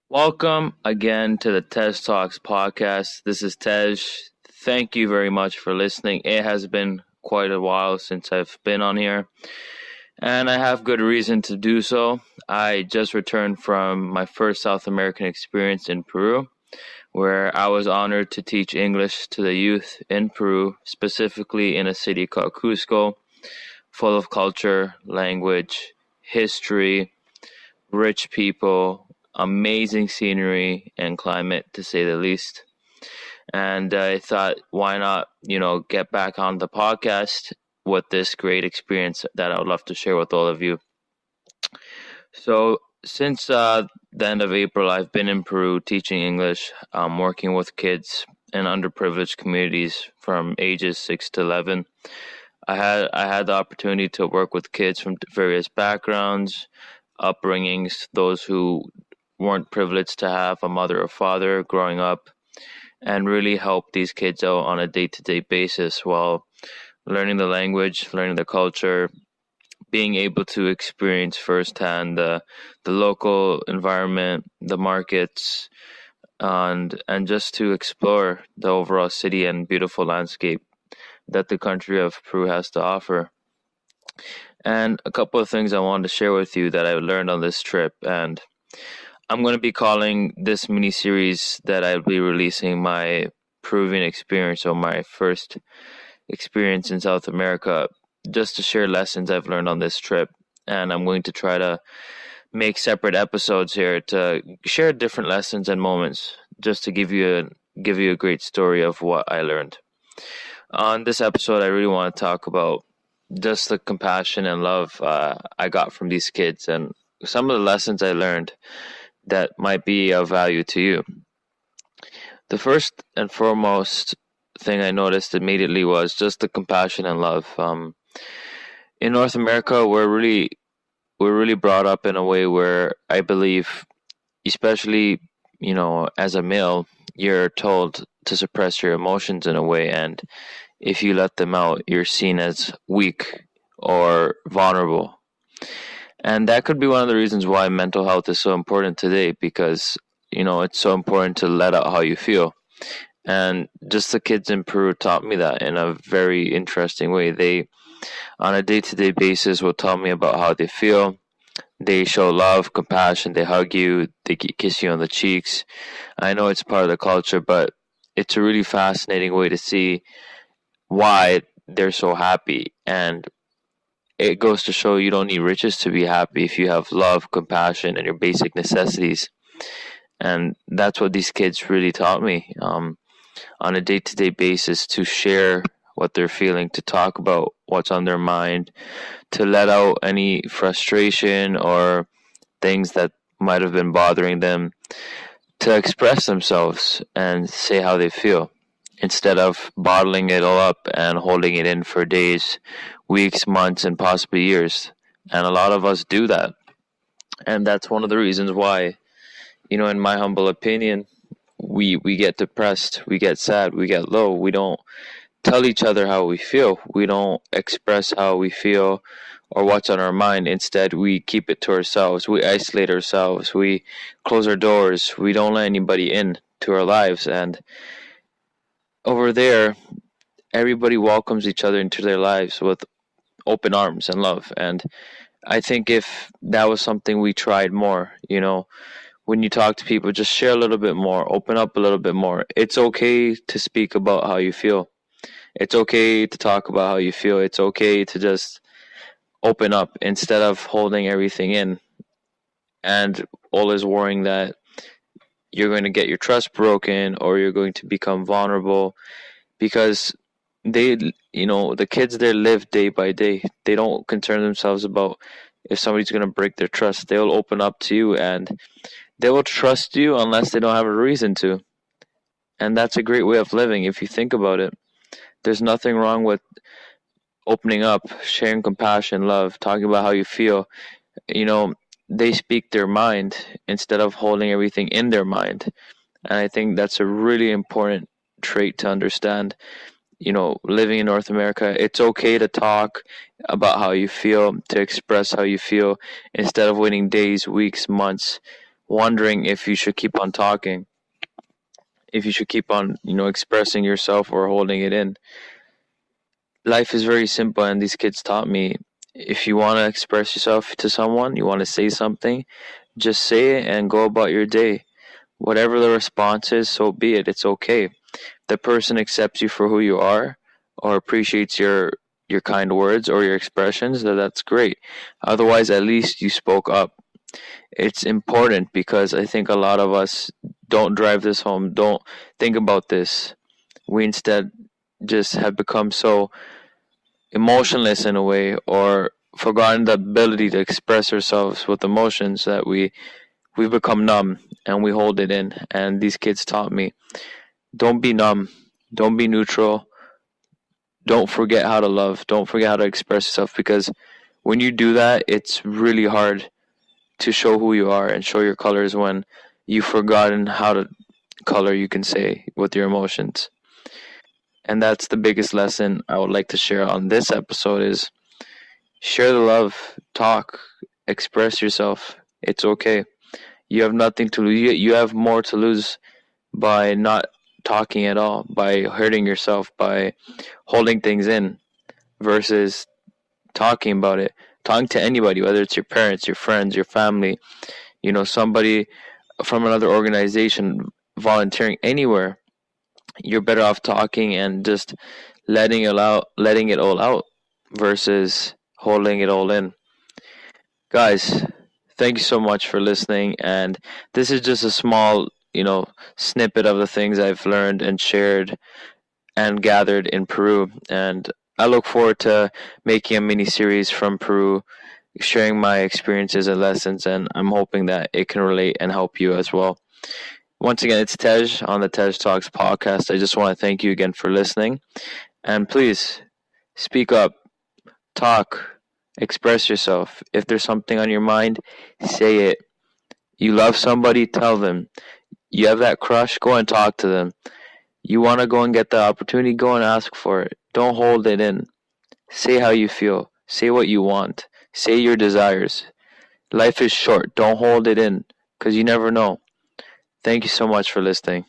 Welcome again to the Tej Talks podcast. This is Tej. Thank you very much for listening. It has been quite a while since I've been on here, and I have good reason to do so. I just returned from my first South American experience in Peru, where I was honored to teach English to the youth in Peru, specifically in a city called Cusco, full of culture, language, history, rich people, amazing scenery and climate, to say the least. And I thought, why not, get back on the podcast with this great experience that I would love to share with all of you. So, since the end of April, I've been in Peru teaching English, working with kids in underprivileged communities from ages 6 to 11. I had the opportunity to work with kids from various backgrounds, upbringings, those who weren't privileged to have a mother or father growing up, and really help these kids out on a day-to-day basis while learning the language, learning the culture, being able to experience firsthand the local environment, the markets, and just to explore the overall city and beautiful landscape that the country of Peru has to offer. And a couple of things I wanted to share with you that I learned on this trip. And I'm going to be calling this mini series that I'll be releasing my Peruvian experience, or my first experience in South America, just to share lessons I've learned on this trip. And I'm going to try to make separate episodes here to share different lessons and moments, just to give you a great story of what I learned. On this episode, I really want to talk about just the compassion and love I got from these kids, and some of the lessons I learned that might be of value to you. The first and foremost thing I noticed immediately was just the compassion and love. In North America, we're really brought up in a way where I believe, especially as a male, you're told to suppress your emotions in a way, and if you let them out, you're seen as weak or vulnerable. And that could be one of the reasons why mental health is so important today, because it's so important to let out how you feel. And just the kids in Peru taught me that in a very interesting way. They, on a day-to-day basis, will tell me about how they feel. They show love, compassion, they hug you, they kiss you on the cheeks. I know it's part of the culture, but it's a really fascinating way to see why they're so happy. And it goes to show you don't need riches to be happy if you have love, compassion, and your basic necessities. And that's what these kids really taught me, on a day-to-day basis, to share what they're feeling, to talk about what's on their mind, to let out any frustration or things that might have been bothering them, to express themselves and say how they feel, instead of bottling it all up and holding it in for days, weeks, months, and possibly years. And a lot of us do that. And that's one of the reasons why, in my humble opinion, we get depressed, we get sad, we get low. We don't tell each other how we feel. We don't express how we feel or what's on our mind. Instead, we keep it to ourselves. We isolate ourselves. We close our doors. We don't let anybody in to our lives. And over there, everybody welcomes each other into their lives with open arms and love. And I think if that was something we tried more, when you talk to people, just share a little bit more, open up a little bit more. It's okay to speak about how you feel. It's okay to talk about how you feel. It's okay to just open up instead of holding everything in and always worrying that you're going to get your trust broken or you're going to become vulnerable, because the kids there live day by day. They don't concern themselves about if somebody's going to break their trust. They'll open up to you and they will trust you unless they don't have a reason to. And that's a great way of living if you think about it. There's nothing wrong with opening up, sharing compassion, love, talking about how you feel. They speak their mind instead of holding everything in their mind. And I think that's a really important trait to understand. Living in North America, it's okay to talk about how you feel, to express how you feel, instead of waiting days, weeks, months wondering if you should keep on talking, if you should keep on, expressing yourself or holding it in. Life is very simple, and these kids taught me, if you want to express yourself to someone, you want to say something, just say it and go about your day. Whatever the response is, so be it. It's okay. The person accepts you for who you are, or appreciates your kind words or your expressions, that's great. Otherwise, at least you spoke up. It's important because I think a lot of us don't drive this home, don't think about this. We instead just have become so emotionless in a way, or forgotten the ability to express ourselves with emotions, that we've become numb and we hold it in. And these kids taught me, don't be numb, don't be neutral, don't forget how to love, don't forget how to express yourself, because when you do that, it's really hard to show who you are and show your colors when you've forgotten how to color, you can say, with your emotions. And that's the biggest lesson I would like to share on this episode is share the love, talk, express yourself. It's okay. You have nothing to lose. You have more to lose by not talking at all, by hurting yourself, by holding things in, versus talking about it. Talking to anybody, whether it's your parents, your friends, your family, somebody from another organization, volunteering anywhere. You're better off talking and just letting it all out, versus holding it all in. Guys, thank you so much for listening. And this is just a small, snippet of the things I've learned and shared and gathered in Peru. And I look forward to making a mini series from Peru, sharing my experiences and lessons. And I'm hoping that it can relate and help you as well. Once again, it's Tej on the Tej Talks podcast. I just want to thank you again for listening. And please speak up, talk, express yourself. If there's something on your mind, say it. You love somebody, tell them. You have that crush, go and talk to them. You want to go and get the opportunity, go and ask for it. Don't hold it in. Say how you feel. Say what you want. Say your desires. Life is short. Don't hold it in, because you never know. Thank you so much for listening.